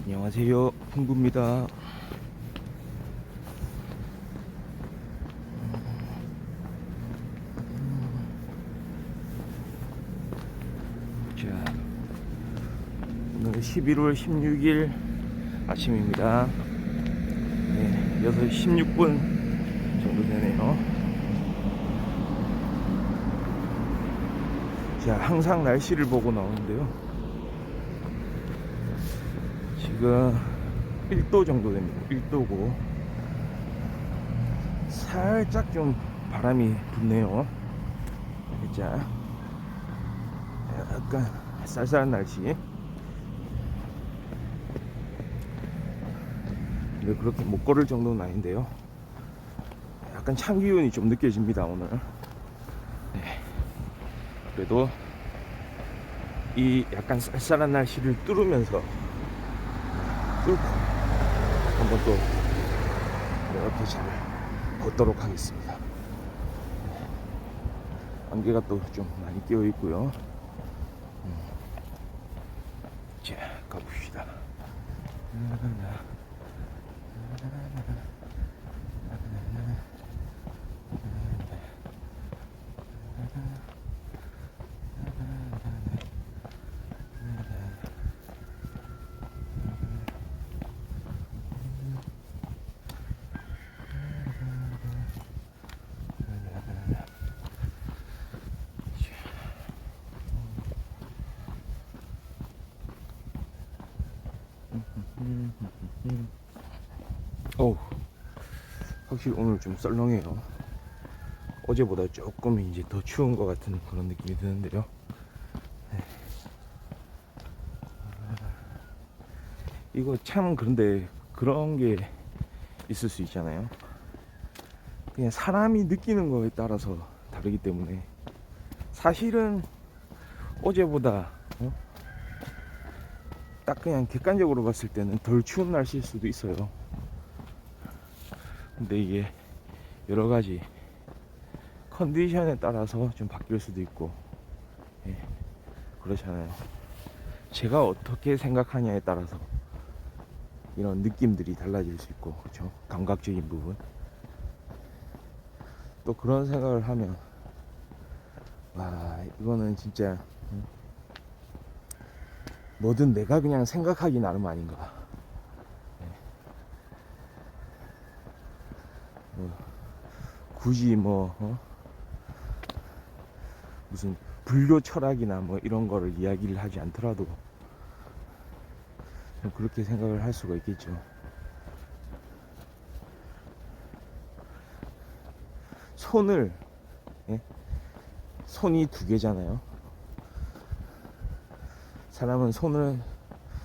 안녕하세요, 흥부입니다. 자, 오늘 11월 16일 아침입니다. 네, 6시 16분 정도 되네요. 자, 항상 날씨를 보고 나오는데요. 지금 1도 정도 됩니다. 1도고 살짝 좀 바람이 붙네요. 자, 약간 쌀쌀한 날씨. 근데 그렇게 못 걸을 정도는 아닌데요. 약간 찬 기운이 좀 느껴집니다, 오늘. 네. 그래도 이 약간 쌀쌀한 날씨를 뚫고 한번 또 이렇게 잘 걷도록 하겠습니다. 안개가 또 좀 많이 끼어 있고요. 자, 가봅시다. 어우, 확실히 오늘 좀 썰렁해요. 어제보다 조금 이제 더 추운 것 같은 그런 느낌이 드는데요. 네. 이거 참 그런데 그런 게 있을 수 있잖아요. 그냥 사람이 느끼는 거에 따라서 다르기 때문에 사실은 어제보다 딱 그냥 객관적으로 봤을 때는 덜 추운 날씨일 수도 있어요. 근데 이게 여러 가지 컨디션에 따라서 좀 바뀔 수도 있고, 예, 그렇잖아요. 제가 어떻게 생각하냐에 따라서 이런 느낌들이 달라질 수 있고, 그렇죠? 감각적인 부분. 또 그런 생각을 하면, 와, 이거는 진짜 뭐든 내가 그냥 생각하기 나름 아닌가. 굳이 무슨 불교 철학이나 뭐 이런 거를 이야기를 하지 않더라도 그렇게 생각을 할 수가 있겠죠. 손을, 예? 손이 두 개잖아요. 사람은 손을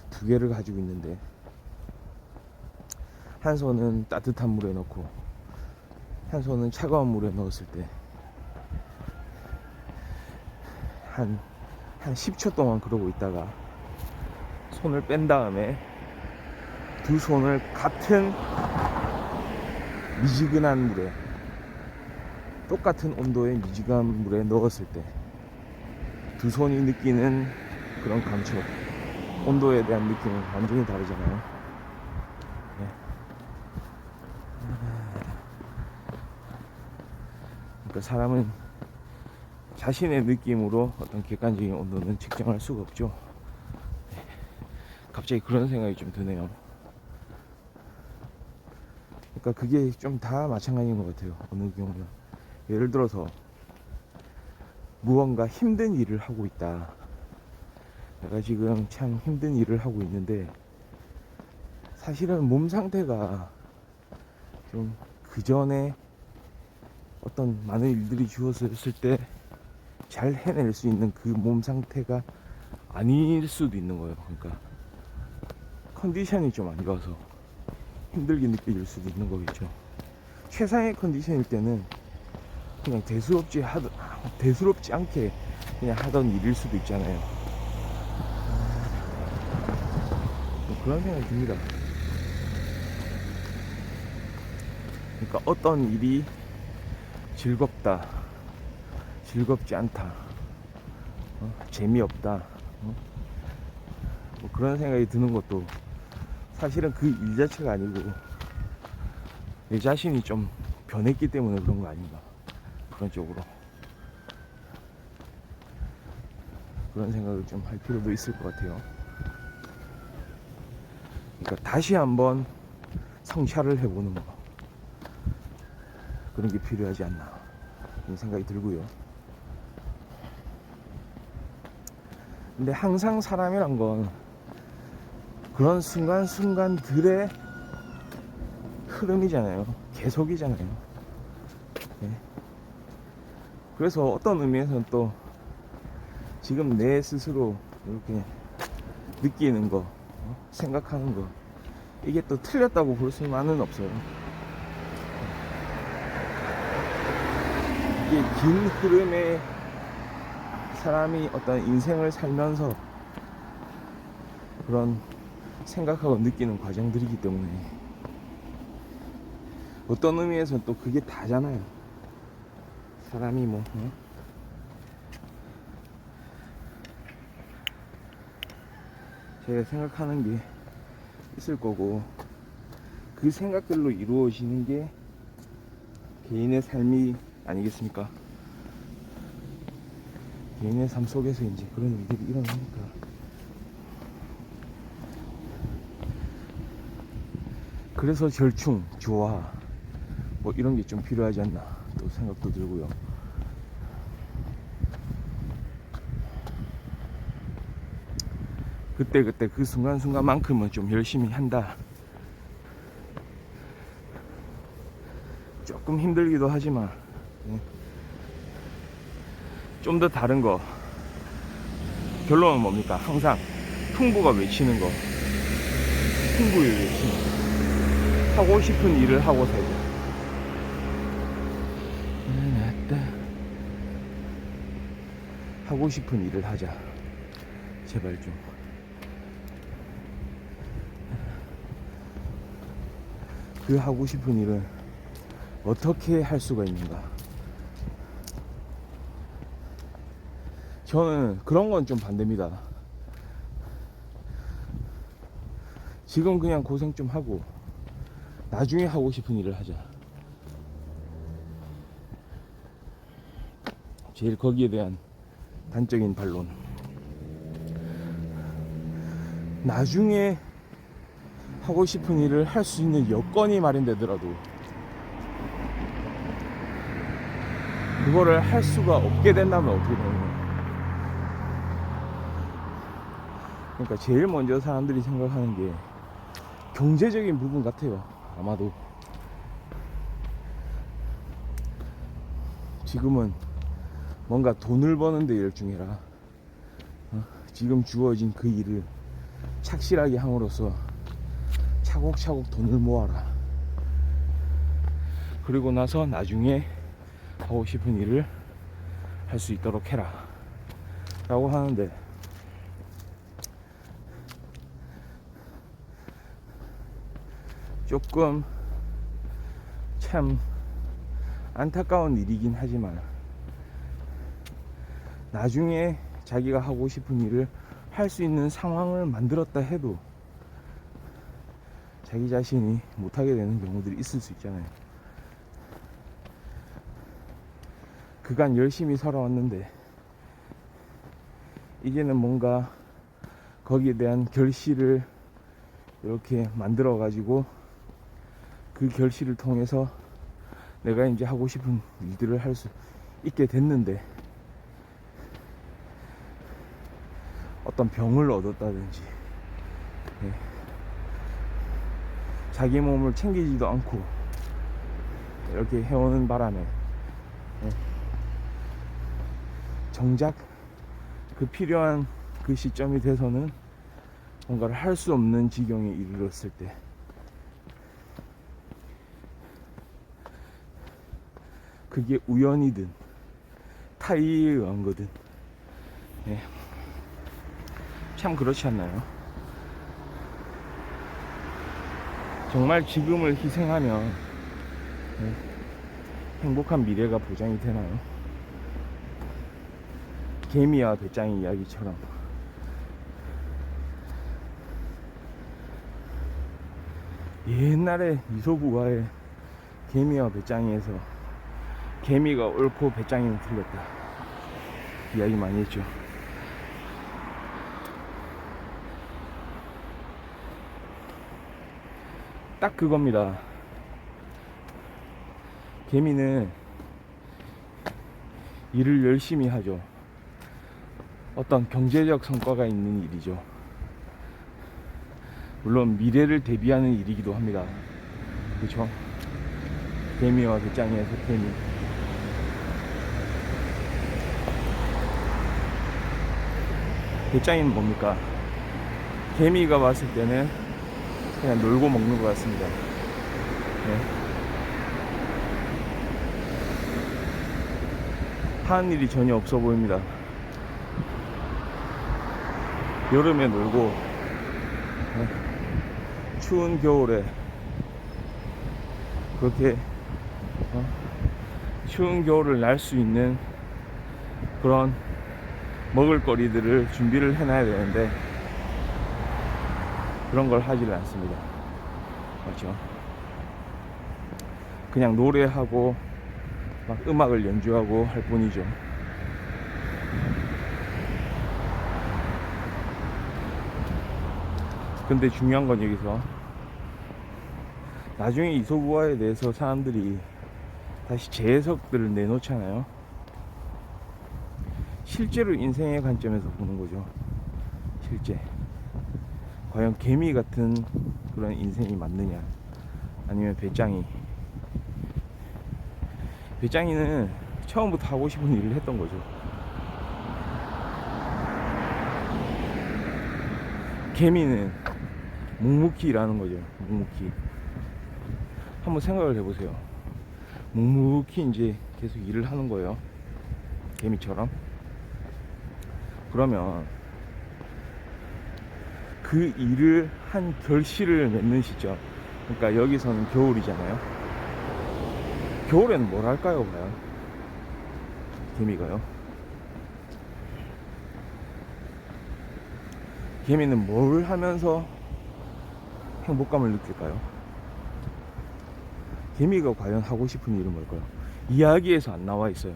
두 개를 가지고 있는데 한 손은 따뜻한 물에 넣고 한 손은 차가운 물에 넣었을 때 한 10초 동안 그러고 있다가 손을 뺀 다음에 두 손을 같은 미지근한 물에, 똑같은 온도의 미지근한 물에 넣었을 때 두 손이 느끼는 그런 감촉, 온도에 대한 느낌은 완전히 다르잖아요. 네. 그러니까 사람은 자신의 느낌으로 어떤 객관적인 온도는 측정할 수가 없죠. 네. 갑자기 그런 생각이 좀 드네요. 그러니까 그게 좀 다 마찬가지인 것 같아요. 어느 경우는 예를 들어서 무언가 힘든 일을 하고 있다. 내가 지금 참 힘든 일을 하고 있는데 사실은 몸 상태가 좀 그 전에 어떤 많은 일들이 주어졌을 때 잘 해낼 수 있는 그 몸 상태가 아닐 수도 있는 거예요. 그러니까 컨디션이 좀 안 좋아서 힘들게 느껴질 수도 있는 거겠죠. 최상의 컨디션일 때는 그냥 대수롭지 않게 그냥 하던 일일 수도 있잖아요. 그런 생각이 듭니다. 그러니까 어떤 일이 즐겁다, 즐겁지 않다, 재미없다, 뭐 그런 생각이 드는 것도 사실은 그 일 자체가 아니고 내 자신이 좀 변했기 때문에 그런 거 아닌가, 그런 쪽으로. 그런 생각을 좀 할 필요도 있을 것 같아요. 그러니까 다시 한번 성찰을 해보는 거, 그런 게 필요하지 않나, 그런 생각이 들고요. 근데 항상 사람이란 건 그런 순간순간들의 흐름이잖아요. 계속이잖아요. 네. 그래서 어떤 의미에서는 또 지금 내 스스로 이렇게 느끼는 거, 생각하는 거, 이게 또 틀렸다고 볼 수만은 없어요. 이게 긴 흐름의 사람이 어떤 인생을 살면서 그런 생각하고 느끼는 과정들이기 때문에 어떤 의미에서는 또 그게 다잖아요. 사람이 뭐 제가 생각하는 게 있을 거고, 그 생각들로 이루어지는 게 개인의 삶이 아니겠습니까? 개인의 삶 속에서 이제 그런 일들이 일어나니까 그래서 절충, 조화, 뭐 이런 게 좀 필요하지 않나 또 생각도 들고요. 그때 그 순간순간만큼은 좀 열심히 한다. 조금 힘들기도 하지만 좀 더 다른 거. 결론은 뭡니까? 항상 풍부가 외치는 거, 풍부를 외치는 거. 하고 싶은 일을 하고 살자. 하고 싶은 일을 하자. 제발 좀. 그 하고 싶은 일을 어떻게 할 수가 있는가? 저는 그런 건 좀 반대입니다. 지금 그냥 고생 좀 하고 나중에 하고 싶은 일을 하자. 제일 거기에 대한 단적인 반론. 나중에 하고 싶은 일을 할 수 있는 여건이 마련되더라도 그거를 할 수가 없게 된다면 어떻게 되는 거야? 그러니까 제일 먼저 사람들이 생각하는 게 경제적인 부분 같아요. 아마도 지금은 뭔가 돈을 버는 데 열중해라. 지금 주어진 그 일을 착실하게 함으로써 차곡차곡 돈을 모아라. 그리고 나서 나중에 하고 싶은 일을 할 수 있도록 해라 라고 하는데, 조금 참 안타까운 일이긴 하지만 나중에 자기가 하고 싶은 일을 할 수 있는 상황을 만들었다 해도 자기 자신이 못하게 되는 경우들이 있을 수 있잖아요. 그간 열심히 살아왔는데 이제는 뭔가 거기에 대한 결실을 이렇게 만들어 가지고 그 결실을 통해서 내가 이제 하고 싶은 일들을 할 수 있게 됐는데 어떤 병을 얻었다든지 자기 몸을 챙기지도 않고 이렇게 해오는 바람에 정작 그 필요한 그 시점이 돼서는 뭔가를 할 수 없는 지경에 이르렀을 때 그게 우연이든 타의에 의한 거든 참 그렇지 않나요? 정말 지금을 희생하면 행복한 미래가 보장이 되나요? 개미와 배짱이 이야기처럼 옛날에 이솝우화의 개미와 배짱이에서 개미가 옳고 배짱이는 틀렸다 이야기 많이 했죠. 딱 그겁니다. 개미는 일을 열심히 하죠. 어떤 경제적 성과가 있는 일이죠. 물론 미래를 대비하는 일이기도 합니다. 그렇죠? 개미와 배짱이에서 개미. 배짱이는 뭡니까? 개미가 봤을 때는 그냥 놀고 먹는 것 같습니다. 네. 하는 일이 전혀 없어 보입니다. 여름에 놀고, 네. 추운 겨울에 그렇게 추운 겨울을 날 수 있는 그런 먹을거리들을 준비를 해놔야 되는데 그런 걸 하지를 않습니다. 그렇죠? 그냥 노래하고 막 음악을 연주하고 할 뿐이죠. 근데 중요한 건 여기서 나중에 이솝우화에 대해서 사람들이 다시 재해석들을 내놓잖아요. 실제로 인생의 관점에서 보는 거죠. 실제 과연 개미 같은 그런 인생이 맞느냐, 아니면 배짱이는 처음부터 하고 싶은 일을 했던 거죠. 개미는 묵묵히 일하는 거죠. 묵묵히. 한번 생각을 해보세요. 묵묵히 이제 계속 일을 하는 거예요. 개미처럼. 그러면 그 일을 한 결실을 맺는 시점, 그러니까 여기서는 겨울이잖아요. 겨울에는 뭘 할까요, 과연? 개미가요. 개미는 뭘 하면서 행복감을 느낄까요? 개미가 과연 하고 싶은 일은 뭘까요? 이야기에서 안 나와 있어요.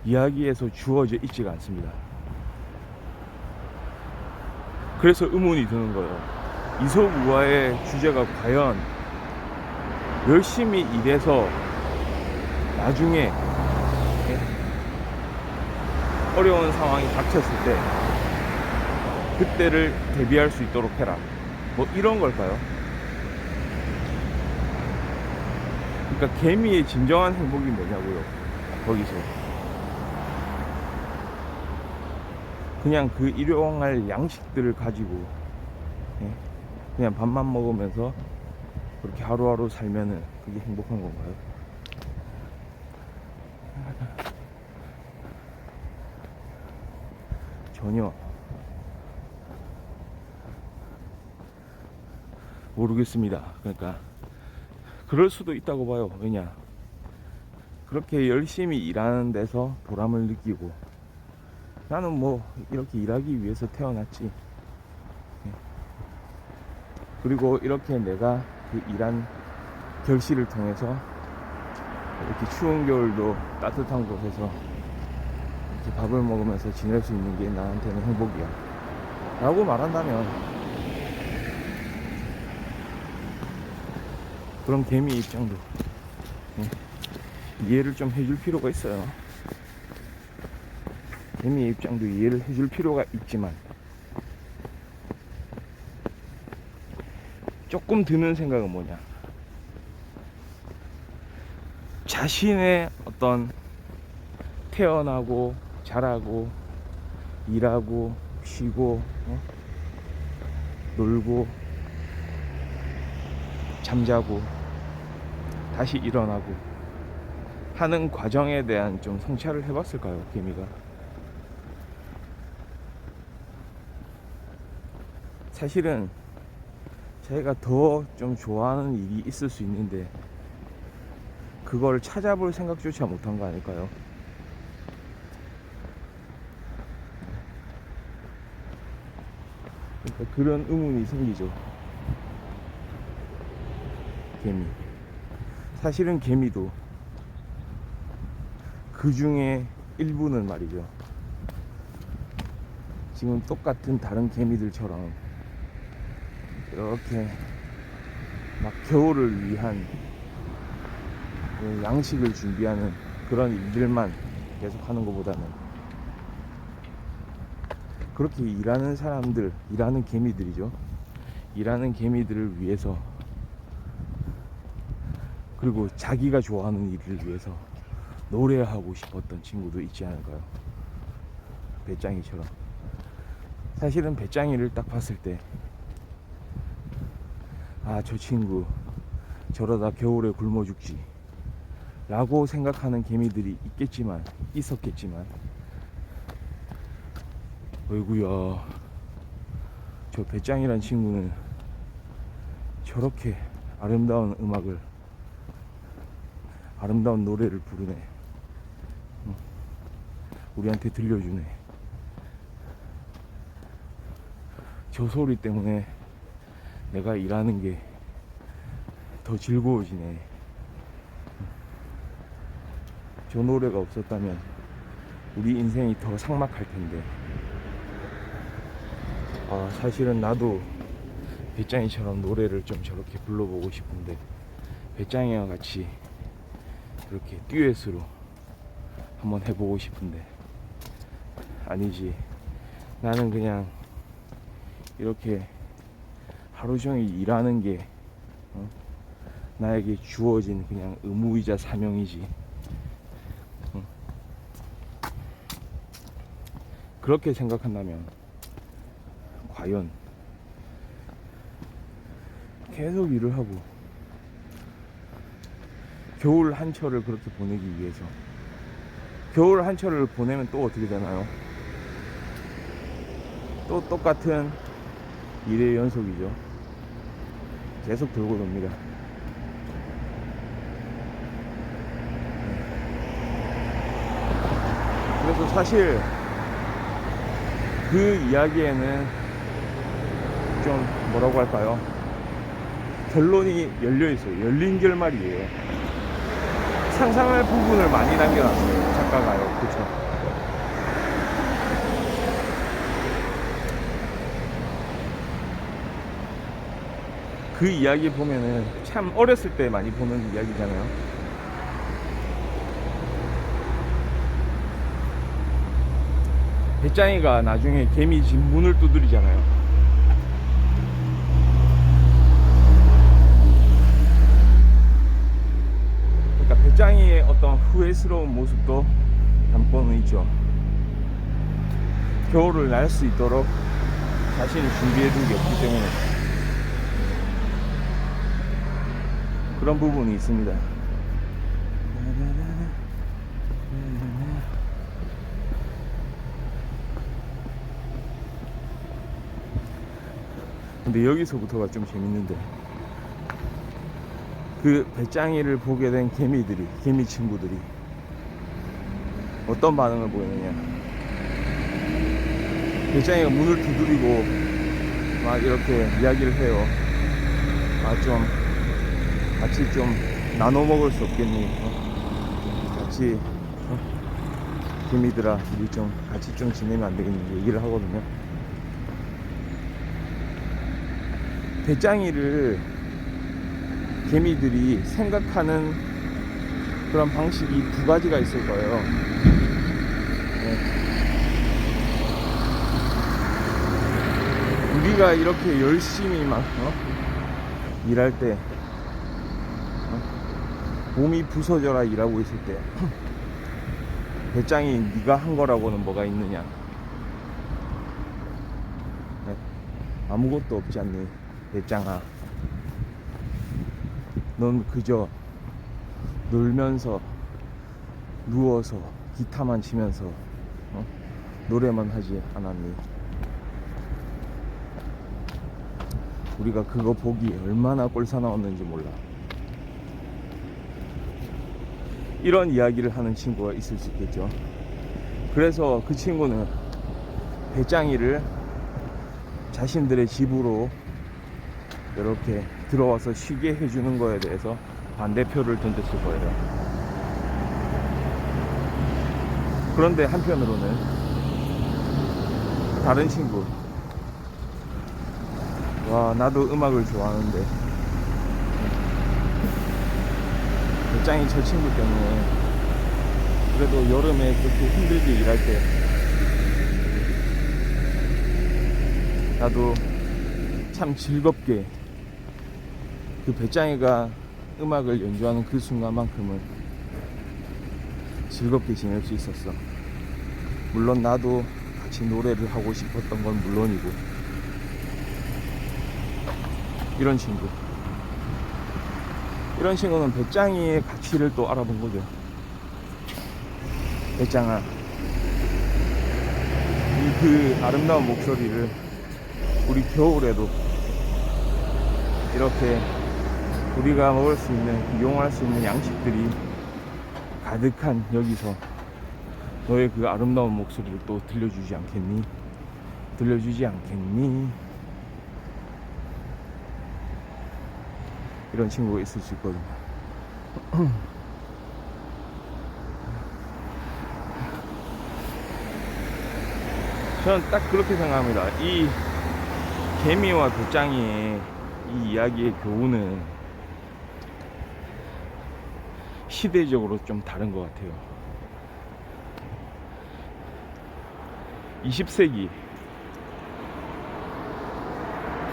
이야기에서 주어져 있지가 않습니다. 그래서 의문이 드는 거예요. 이솝우화의 주제가 과연 열심히 일해서 나중에 어려운 상황이 닥쳤을 때 그때를 대비할 수 있도록 해라, 뭐 이런 걸까요? 그러니까 개미의 진정한 행복이 뭐냐고요. 거기서 그냥 그 일용할 양식들을 가지고 그냥 밥만 먹으면서 그렇게 하루하루 살면은 그게 행복한 건가요? 전혀 모르겠습니다. 그러니까 그럴 수도 있다고 봐요. 왜냐, 그렇게 열심히 일하는 데서 보람을 느끼고, 나는 뭐 이렇게 일하기 위해서 태어났지, 그리고 이렇게 내가 그 일한 결실을 통해서 이렇게 추운 겨울도 따뜻한 곳에서 이렇게 밥을 먹으면서 지낼 수 있는 게 나한테는 행복이야 라고 말한다면, 그런 개미 입장도 이해를 좀 해줄 필요가 있어요. 개미 입장도 이해를 해줄 필요가 있지만, 조금 드는 생각은 뭐냐, 자신의 어떤 태어나고 자라고 일하고 쉬고 놀고 잠자고 다시 일어나고 하는 과정에 대한 좀 성찰을 해봤을까요, 개미가? 사실은 자기가 더 좀 좋아하는 일이 있을 수 있는데 그걸 찾아볼 생각조차 못한 거 아닐까요? 그러니까 그런 의문이 생기죠. 개미. 사실은 개미도 그 중에 일부는 말이죠, 지금 똑같은 다른 개미들처럼 이렇게 막 겨울을 위한 양식을 준비하는 그런 일들만 계속 하는 것보다는, 그렇게 일하는 사람들, 일하는 개미들이죠, 일하는 개미들을 위해서, 그리고 자기가 좋아하는 일을 위해서 노래하고 싶었던 친구도 있지 않을까요? 배짱이처럼. 사실은 배짱이를 딱 봤을 때, 아, 저 친구 저러다 겨울에 굶어 죽지 라고 생각하는 개미들이 있었겠지만, 어이구야, 저 배짱이란 친구는 저렇게 아름다운 음악을, 아름다운 노래를 부르네, 우리한테 들려주네, 저 소리 때문에 내가 일하는 게 더 즐거워지네, 저 노래가 없었다면 우리 인생이 더 삭막할 텐데. 아, 사실은 나도 배짱이처럼 노래를 좀 저렇게 불러보고 싶은데, 배짱이와 같이 그렇게 듀엣으로 한번 해보고 싶은데, 아니지, 나는 그냥 이렇게 하루 종일 일하는 게 나에게 주어진 그냥 의무이자 사명이지. 그렇게 생각한다면 과연 계속 일을 하고 겨울 한철을 그렇게 보내기 위해서, 겨울 한철을 보내면 또 어떻게 되나요? 또 똑같은 일의 연속이죠. 계속 돌고 돕니다. 그래서 사실 그 이야기에는 좀 뭐라고 할까요? 결론이 열려있어요. 열린 결말이에요. 상상할 부분을 많이 남겨놨어요, 작가가요. 그쵸? 그 이야기 보면은 참 어렸을 때 많이 보는 이야기잖아요. 배짱이가 나중에 개미 집 문을 두드리잖아요. 그러니까 배짱이의 어떤 후회스러운 모습도 담고는 있죠. 겨울을 날 수 있도록 자신이 준비해둔 게 없기 때문에 그런 부분이 있습니다. 근데 여기서부터가 좀 재밌는데, 그 배짱이를 보게 된 개미 친구들이 어떤 반응을 보이느냐. 배짱이가 문을 두드리고 막 이렇게 이야기를 해요. 아, 좀 같이 좀 나눠 먹을 수 없겠니? 같이 개미들아, 우리 좀 같이 좀 지내면 안 되겠니? 얘기를 하거든요. 배짱이를 개미들이 생각하는 그런 방식이 두 가지가 있을 거예요. 네. 우리가 이렇게 열심히 막 일할 때, 몸이 부서져라 일하고 있을 때 배짱이 네가 한 거라고는 뭐가 있느냐, 네. 아무것도 없지 않니 배짱아, 넌 그저 놀면서 누워서 기타만 치면서 노래만 하지 않았니? 우리가 그거 보기에 얼마나 꼴사나웠는지 몰라. 이런 이야기를 하는 친구가 있을 수 있겠죠. 그래서 그 친구는 배짱이를 자신들의 집으로 이렇게 들어와서 쉬게 해주는 거에 대해서 반대표를 던졌을 거예요. 그런데 한편으로는 다른 친구, 와 나도 음악을 좋아하는데 배짱이 저 친구 때문에 그래도 여름에 그렇게 힘들게 일할 때 나도 참 즐겁게 그 배짱이가 음악을 연주하는 그 순간만큼은 즐겁게 지낼 수 있었어. 물론 나도 같이 노래를 하고 싶었던 건 물론이고. 이런 친구는 배짱이의 가치를 또 알아본 거죠. 배짱아, 이 그 아름다운 목소리를 우리 겨울에도 이렇게 우리가 먹을 수 있는, 이용할 수 있는 양식들이 가득한 여기서 너의 그 아름다운 목소리를 또 들려주지 않겠니? 이런 친구가 있을 수 있거든요. 저는 딱 그렇게 생각합니다. 이 개미와 배짱이의 이 이야기의 교훈은 시대적으로 좀 다른 것 같아요. 20세기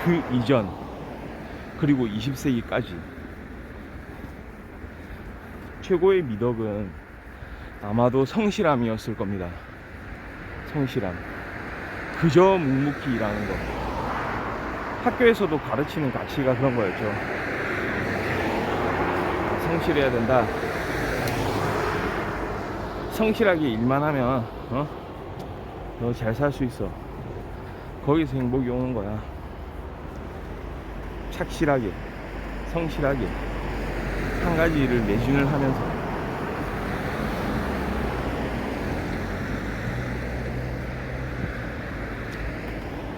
그 이전 그리고 20세기까지 최고의 미덕은 아마도 성실함이었을 겁니다. 성실함. 그저 묵묵히 일하는 것. 학교에서도 가르치는 가치가 그런 거였죠. 성실해야 된다. 성실하게 일만 하면 너 잘 살 수 있어. 거기서 행복이 오는 거야. 착실하게, 성실하게 한 가지 일을 매진을 하면서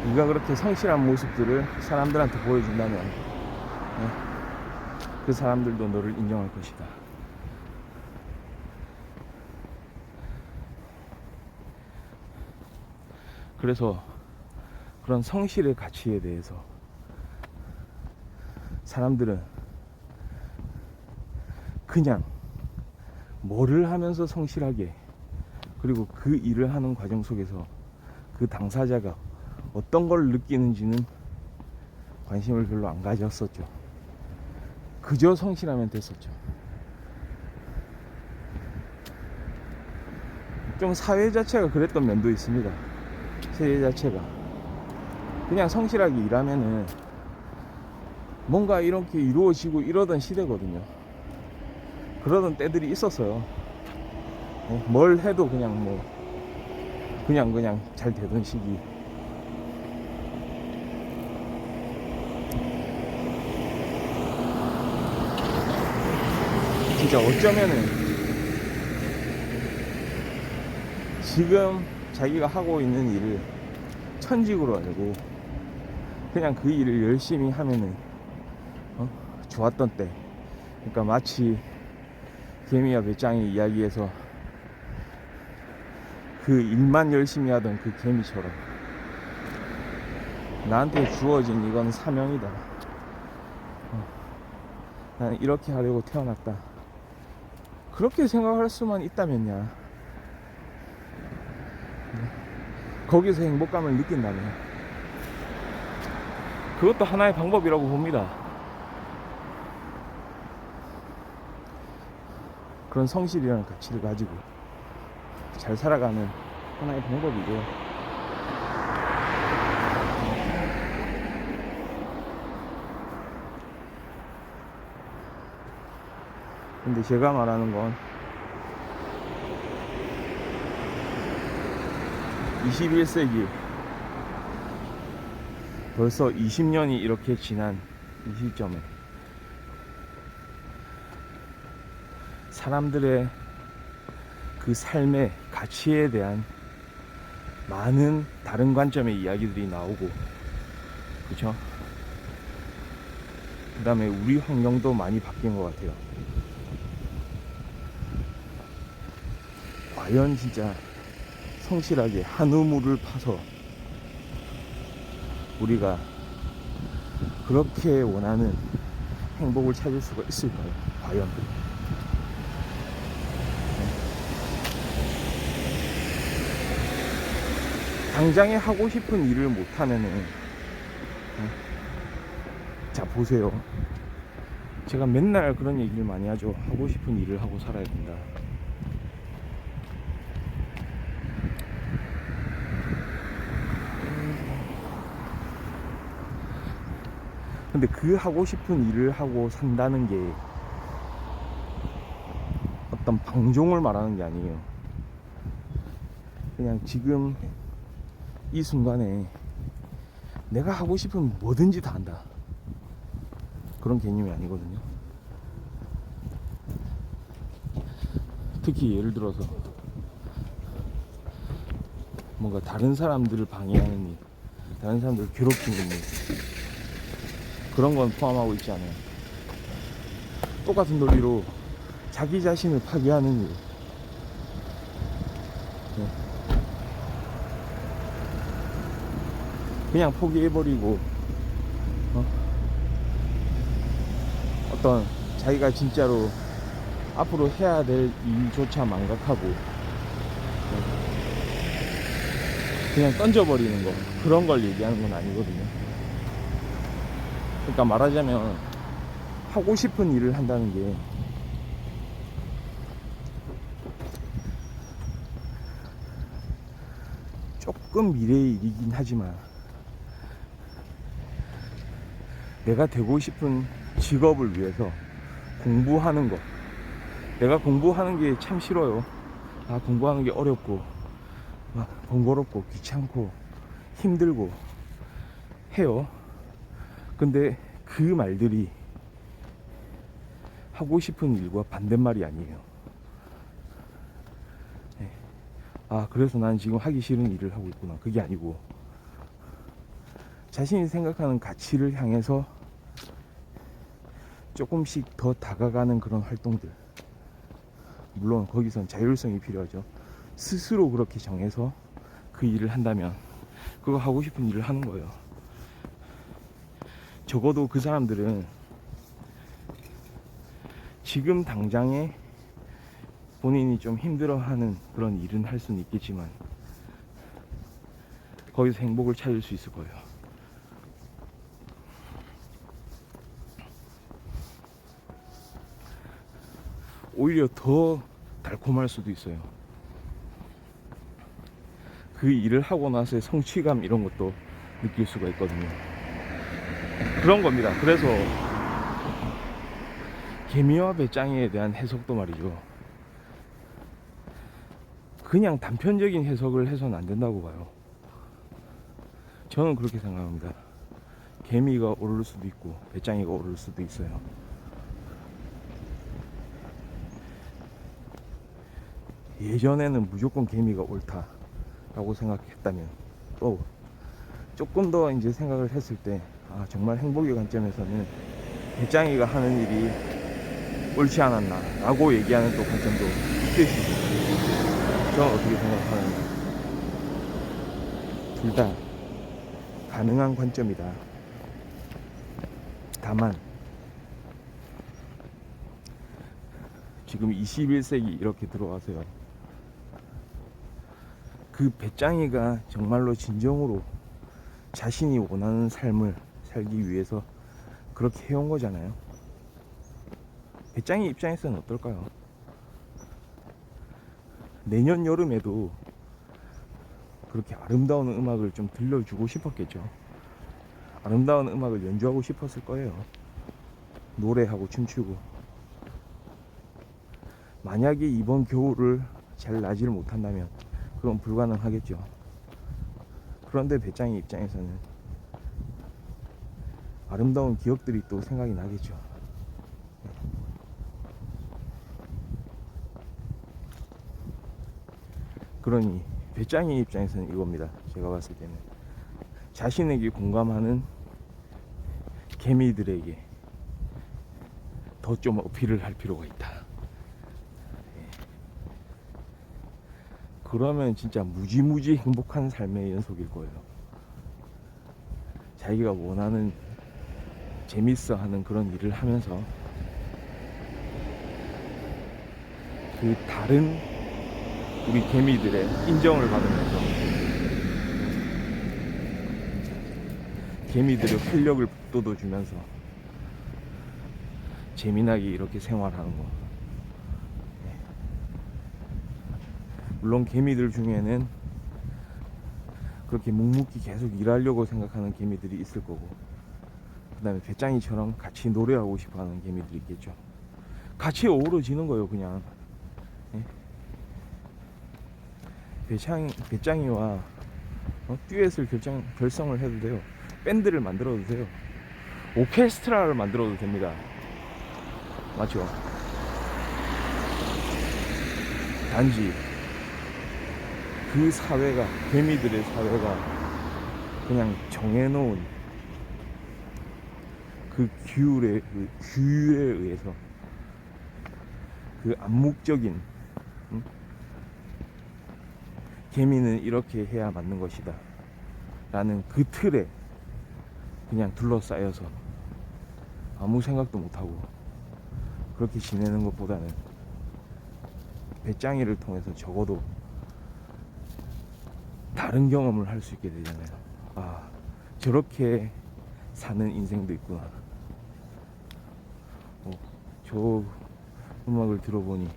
네가 그렇게 성실한 모습들을 사람들한테 보여준다면 그 사람들도 너를 인정할 것이다. 그래서 그런 성실의 가치에 대해서 사람들은 그냥 뭐를 하면서 성실하게, 그리고 그 일을 하는 과정 속에서 그 당사자가 어떤 걸 느끼는지는 관심을 별로 안 가졌었죠. 그저 성실하면 됐었죠. 좀 사회 자체가 그랬던 면도 있습니다. 사회 자체가 그냥 성실하게 일하면은 뭔가 이렇게 이루어지고 이러던 시대거든요. 그러던 때들이 있었어요. 뭘 해도 그냥 그냥 잘 되던 시기. 진짜 어쩌면은 지금 자기가 하고 있는 일을 천직으로 알고 그냥 그 일을 열심히 하면은 좋았던 때. 그러니까 마치 개미와 배짱이 이야기에서 그 일만 열심히 하던 그 개미처럼 나한테 주어진 이건 사명이다. 나는 이렇게 하려고 태어났다. 그렇게 생각할 수만 있다면야, 거기서 행복감을 느낀다면 그것도 하나의 방법이라고 봅니다. 그런 성실이라는 가치를 가지고 잘 살아가는 하나의 방법이고, 근데 제가 말하는 건 21세기 벌써 20년이 이렇게 지난 이 시점에 사람들의 그 삶의 가치에 대한 많은 다른 관점의 이야기들이 나오고, 그쵸? 그 다음에 우리 환경도 많이 바뀐 것 같아요. 과연 진짜 성실하게 한우물을 파서 우리가 그렇게 원하는 행복을 찾을 수가 있을까요? 과연. 당장에 하고 싶은 일을 못하면은, 자 보세요, 제가 맨날 그런 얘기를 많이 하죠. 하고 싶은 일을 하고 살아야 된다. 근데 그 하고 싶은 일을 하고 산다는 게 어떤 방종을 말하는 게 아니에요. 그냥 지금 이 순간에 내가 하고 싶으면 뭐든지 다 한다, 그런 개념이 아니거든요. 특히 예를 들어서 뭔가 다른 사람들을 방해하는 일, 다른 사람들을 괴롭히는 일, 그런 건 포함하고 있지 않아요. 똑같은 논리로 자기 자신을 파괴하는 일, 그냥 포기해버리고 어떤 자기가 진짜로 앞으로 해야 될 일조차 망각하고 그냥 던져버리는 거, 그런 걸 얘기하는 건 아니거든요. 그러니까 말하자면 하고 싶은 일을 한다는 게 조금 미래의 일이긴 하지만 내가 되고 싶은 직업을 위해서 공부하는 거, 내가 공부하는 게 참 싫어요. 공부하는 게 어렵고 막 번거롭고 귀찮고 힘들고 해요. 근데 그 말들이 하고 싶은 일과 반대말이 아니에요. 그래서 난 지금 하기 싫은 일을 하고 있구나, 그게 아니고 자신이 생각하는 가치를 향해서 조금씩 더 다가가는 그런 활동들, 물론 거기선 자율성이 필요하죠. 스스로 그렇게 정해서 그 일을 한다면 그거 하고 싶은 일을 하는 거예요. 적어도 그 사람들은 지금 당장에 본인이 좀 힘들어하는 그런 일은 할 수는 있겠지만 거기서 행복을 찾을 수 있을 거예요. 오히려 더 달콤할 수도 있어요. 그 일을 하고 나서의 성취감, 이런 것도 느낄 수가 있거든요. 그런 겁니다. 그래서 개미와 배짱이에 대한 해석도 말이죠, 그냥 단편적인 해석을 해서는 안 된다고 봐요. 저는 그렇게 생각합니다. 개미가 오를 수도 있고 배짱이가 오를 수도 있어요. 예전에는 무조건 개미가 옳다라고 생각했다면, 또 조금 더 이제 생각을 했을 때 정말 행복의 관점에서는 배짱이가 하는 일이 옳지 않았나 라고 얘기하는 또 관점도 있을 수 있어요. 저는 어떻게 생각하느냐, 둘 다 가능한 관점이다. 다만 지금 21세기 이렇게 들어와서요, 그 배짱이가 정말로 진정으로 자신이 원하는 삶을 살기 위해서 그렇게 해온 거잖아요. 배짱이 입장에서는 어떨까요? 내년 여름에도 그렇게 아름다운 음악을 좀 들려주고 싶었겠죠. 아름다운 음악을 연주하고 싶었을 거예요. 노래하고 춤추고. 만약에 이번 겨울을 잘 나지를 못한다면 그건 불가능하겠죠. 그런데 배짱이 입장에서는 아름다운 기억들이 또 생각이 나겠죠. 그러니 배짱이 입장에서는 이겁니다. 제가 봤을 때는 자신에게 공감하는 개미들에게 더 좀 어필을 할 필요가 있다. 그러면 진짜 무지무지 행복한 삶의 연속일 거예요. 자기가 원하는 재밌어 하는 그런 일을 하면서 그 다른 우리 개미들의 인정을 받으면서 개미들의 활력을 북돋워주면서 재미나게 이렇게 생활하는 거. 물론 개미들 중에는 그렇게 묵묵히 계속 일하려고 생각하는 개미들이 있을 거고, 그 다음에 배짱이처럼 같이 노래하고 싶어하는 개미들이 있겠죠. 같이 어우러지는 거예요, 그냥. 배짱이와 듀엣을 결성을 해도 돼요. 밴드를 만들어도 돼요. 오케스트라를 만들어도 됩니다. 맞죠? 단지 그 사회가, 개미들의 사회가 그냥 정해놓은 그 규율에 의해서 그 암묵적인 개미는 이렇게 해야 맞는 것이다 라는 그 틀에 그냥 둘러싸여서 아무 생각도 못하고 그렇게 지내는 것보다는 배짱이를 통해서 적어도 다른 경험을 할 수 있게 되잖아요. 아, 저렇게 사는 인생도 있구나. 저 음악을 들어보니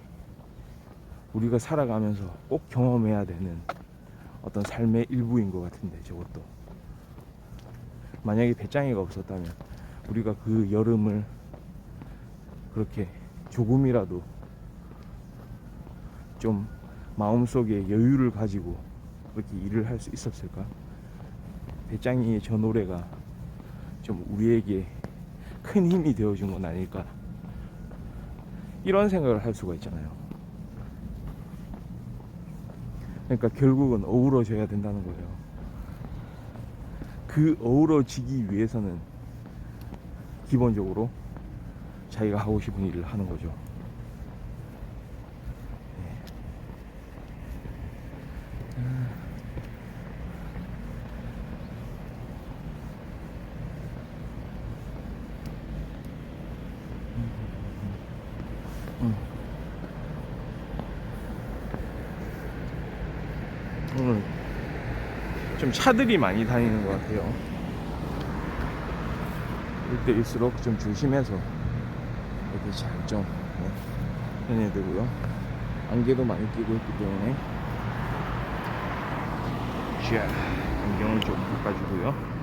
우리가 살아가면서 꼭 경험해야 되는 어떤 삶의 일부인 것 같은데, 저것도 만약에 배짱이가 없었다면 우리가 그 여름을 그렇게 조금이라도 좀 마음속에 여유를 가지고 그렇게 일을 할 수 있었을까? 배짱이의 저 노래가 좀 우리에게 큰 힘이 되어준 건 아닐까? 이런 생각을 할 수가 있잖아요. 그러니까 결국은 어우러져야 된다는 거예요. 그 어우러지기 위해서는 기본적으로 자기가 하고 싶은 일을 하는 거죠. 오늘 좀 차들이 많이 다니는 것 같아요. 이때일수록 좀 조심해서 이렇게 잘 좀 해내야 되고요. 안개도 많이 끼고 있기 때문에 자, 안경을 좀 바꿔주고요.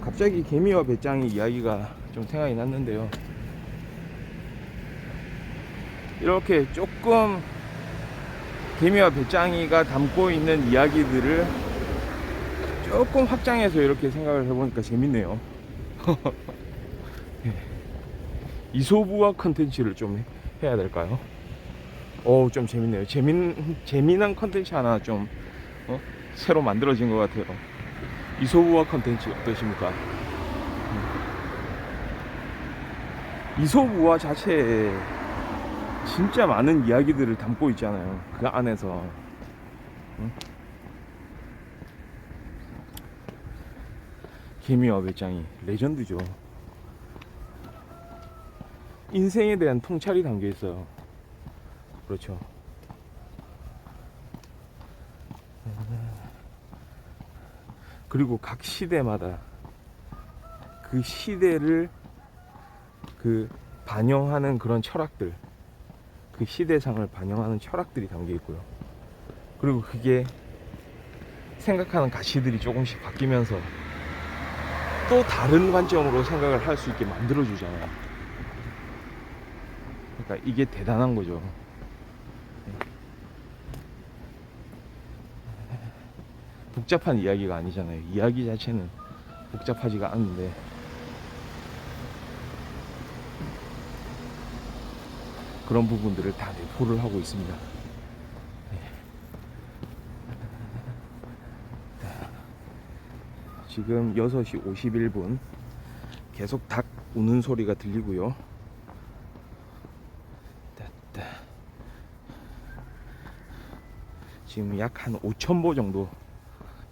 갑자기 개미와 배짱이 이야기가 좀 생각이 났는데요. 이렇게 조금 개미와 배짱이가 담고 있는 이야기들을 조금 확장해서 이렇게 생각을 해보니까 재밌네요. 이소부화 컨텐츠를 좀 해야 될까요? 좀 재밌네요. 재미난 컨텐츠 하나 좀 새로 만들어진 것 같아요. 이소부화 컨텐츠 어떠십니까? 이소부화 자체에 진짜 많은 이야기들을 담고 있잖아요. 그 안에서. 개미와 배짱이 레전드죠. 인생에 대한 통찰이 담겨 있어요. 그렇죠. 그리고 각 시대마다 그 시대를 반영하는 그런 철학들, 그 시대상을 반영하는 철학들이 담겨 있고요. 그리고 그게 생각하는 가치들이 조금씩 바뀌면서 또 다른 관점으로 생각을 할 수 있게 만들어주잖아요. 그러니까 이게 대단한 거죠. 복잡한 이야기가 아니잖아요. 이야기 자체는 복잡하지가 않은데 그런 부분들을 다 내포를 하고 있습니다. 지금 6시 51분. 계속 닭 우는 소리가 들리고요. 지금 약 한 5,000보 정도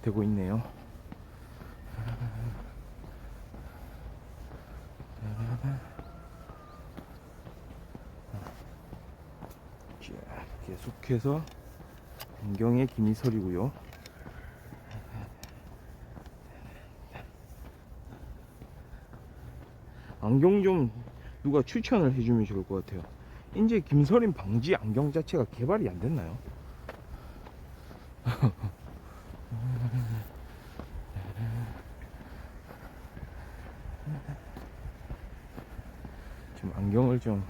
되고 있네요. 계속해서 안경에 김이 서리고요. 안경 좀 누가 추천을 해주면 좋을 것 같아요. 이제 김서림 방지 안경 자체가 개발이 안 됐나요? 지금 안경을 좀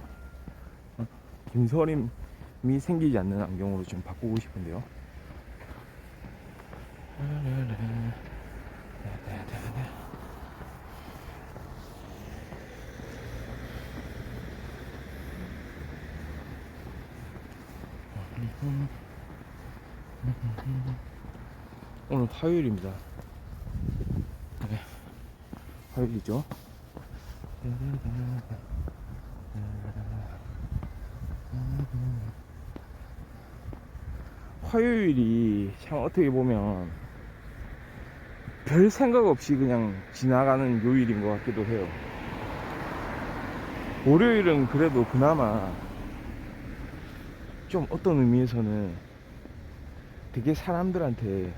김서림이 생기지 않는 안경으로 좀 바꾸고 싶은데요. 오늘 화요일입니다. 네, 화요일이죠. 화요일이 참 어떻게 보면 별 생각 없이 그냥 지나가는 요일인 것 같기도 해요. 월요일은 그래도 그나마 좀 어떤 의미에서는 되게 사람들한테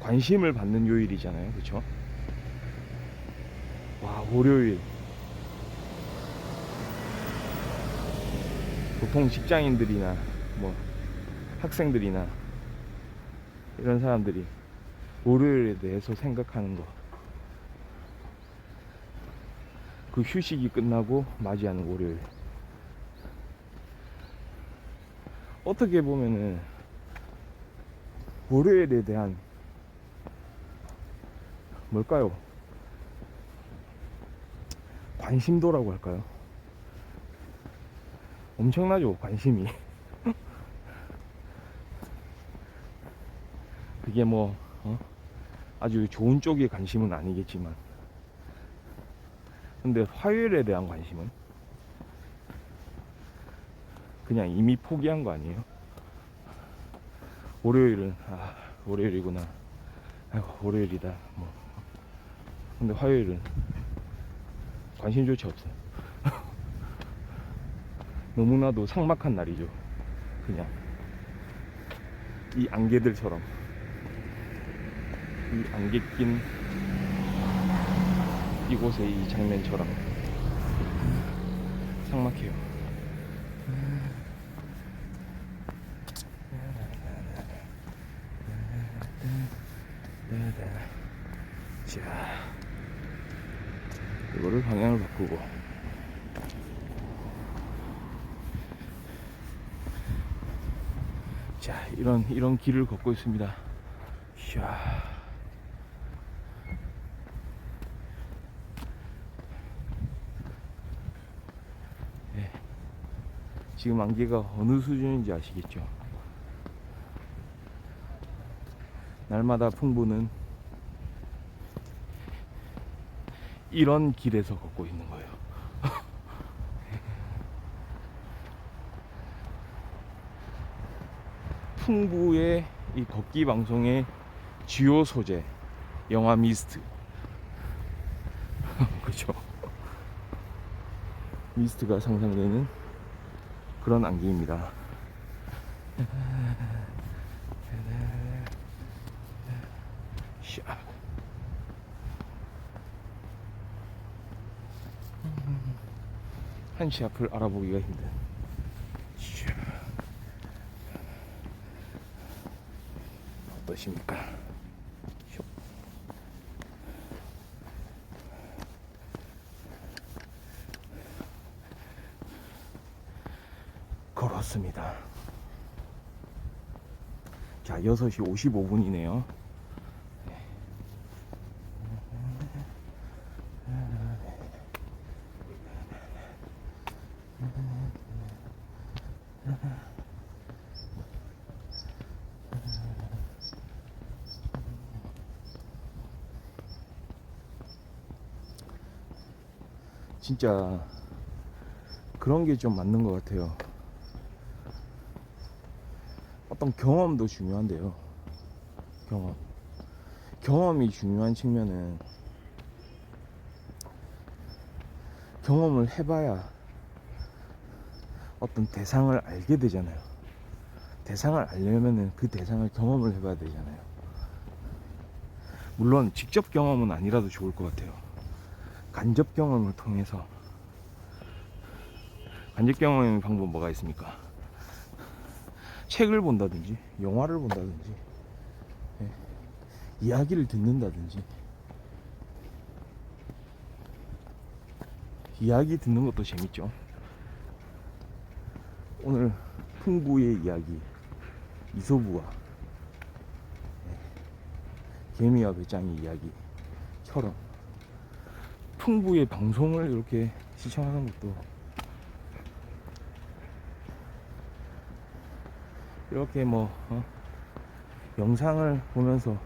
관심을 받는 요일이잖아요. 그쵸? 와, 월요일. 보통 직장인들이나 뭐 학생들이나 이런 사람들이 월요일에 대해서 생각하는 거, 그 휴식이 끝나고 맞이하는 월요일, 어떻게 보면은 월요일에 대한 뭘까요? 관심도라고 할까요? 엄청나죠, 관심이. 그게 뭐 아주 좋은 쪽의 관심은 아니겠지만, 근데 화요일에 대한 관심은 그냥 이미 포기한 거 아니에요? 월요일은 월요일이구나, 아이고 월요일이다 뭐. 근데 화요일은 관심조차 없어요. 너무나도 삭막한 날이죠. 그냥 이 안개들처럼, 이 안개 낀 이곳의 이 장면처럼 삭막해요. 자, 이거를 방향을 바꾸고, 자, 이런 길을 걷고 있습니다. 샤. 네. 지금 안개가 어느 수준인지 아시겠죠? 날마다 풍부는 이런 길에서 걷고 있는 거예요. 풍부의 이 걷기 방송의 주요 소재, 영화 미스트. 그렇죠. 미스트가 상상되는 그런 안개입니다. 한시 앞을 알아보기가 힘든. 어떠십니까? 걸었습니다. 자, 6시 55분이네요. 진짜 그런 게 좀 맞는 것 같아요. 어떤 경험도 중요한데요. 경험이 중요한 측면은 경험을 해봐야 어떤 대상을 알게 되잖아요. 대상을 알려면은 그 대상을 경험을 해봐야 되잖아요. 물론 직접 경험은 아니라도 좋을 것 같아요. 간접 경험을 통해서. 간접 경험의 방법 뭐가 있습니까? 책을 본다든지 영화를 본다든지, 예, 이야기를 듣는다든지. 이야기 듣는 것도 재밌죠. 오늘 풍부의 이야기, 이소부와 개미와 배짱의 이야기처럼 풍부의 방송을 이렇게 시청하는 것도, 이렇게 뭐 영상을 보면서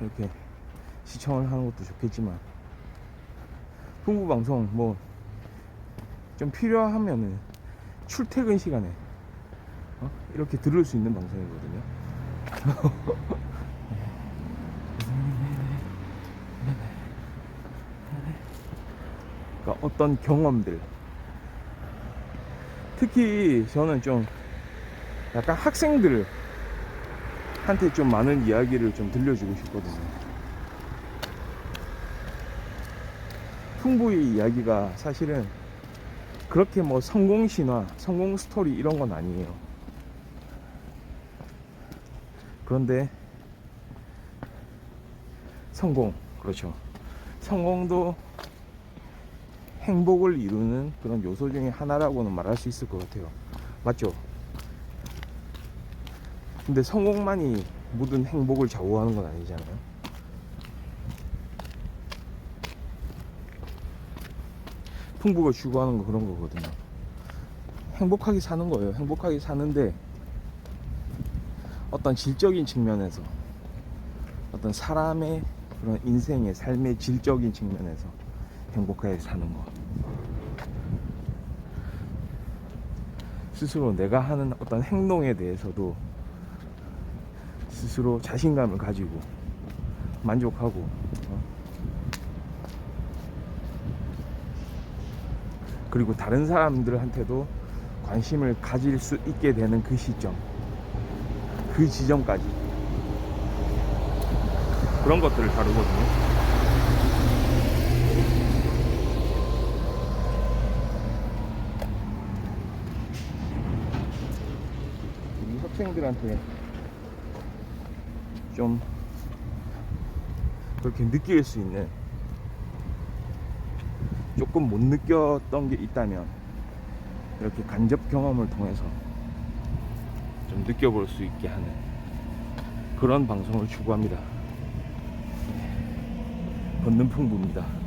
이렇게 시청을 하는 것도 좋겠지만, 풍부 방송 뭐 좀 필요하면은 출퇴근 시간에 이렇게 들을 수 있는 방송이거든요. 그러니까 어떤 경험들, 특히 저는 좀 약간 학생들한테 좀 많은 이야기를 좀 들려주고 싶거든요. 풍부의 이야기가 사실은 그렇게 뭐 성공 신화, 성공 스토리 이런 건 아니에요. 그런데 성공, 그렇죠. 성공도 행복을 이루는 그런 요소 중에 하나라고는 말할 수 있을 것 같아요. 맞죠? 근데 성공만이 모든 행복을 좌우하는 건 아니잖아요. 풍부가 추구하는 거 그런 거거든요. 행복하게 사는 거예요. 행복하게 사는데 어떤 질적인 측면에서, 어떤 사람의 그런 인생의 삶의 질적인 측면에서 행복하게 사는 거. 스스로 내가 하는 어떤 행동에 대해서도 스스로 자신감을 가지고 만족하고, 그리고 다른 사람들한테도 관심을 가질 수 있게 되는 그 시점, 그 지점까지, 그런 것들을 다루거든요. 이 학생들한테 좀 그렇게 느낄 수 있는, 조금 못 느꼈던 게 있다면 이렇게 간접 경험을 통해서 좀 느껴볼 수 있게 하는 그런 방송을 추구합니다. 걷는 풍부입니다.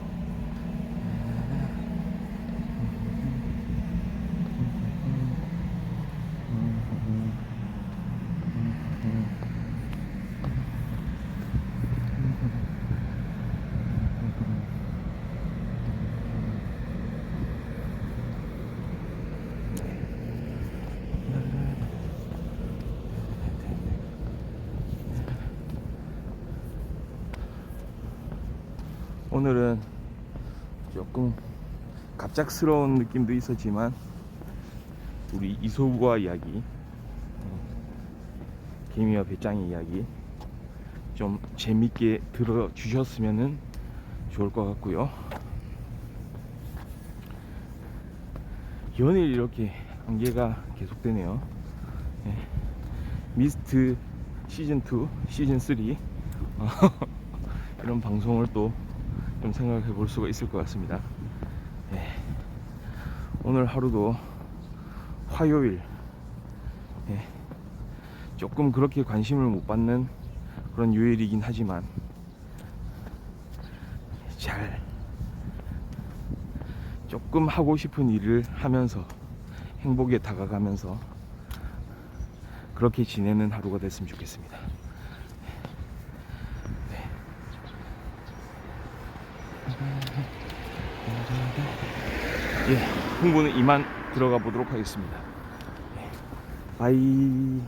오늘은 조금 갑작스러운 느낌도 있었지만 우리 이소부와 이야기, 개미와 배짱의 이야기 좀 재밌게 들어주셨으면 좋을 것 같고요. 연일 이렇게 안개가 계속되네요. 미스트 시즌2, 시즌3 이런 방송을 또 좀 생각해 볼 수가 있을 것 같습니다. 오늘 하루도 화요일, 조금 그렇게 관심을 못 받는 그런 요일이긴 하지만 잘 조금 하고 싶은 일을 하면서 행복에 다가가면서 그렇게 지내는 하루가 됐으면 좋겠습니다. 예, 홍보는 이만 들어가 보도록 하겠습니다. 예, 바이.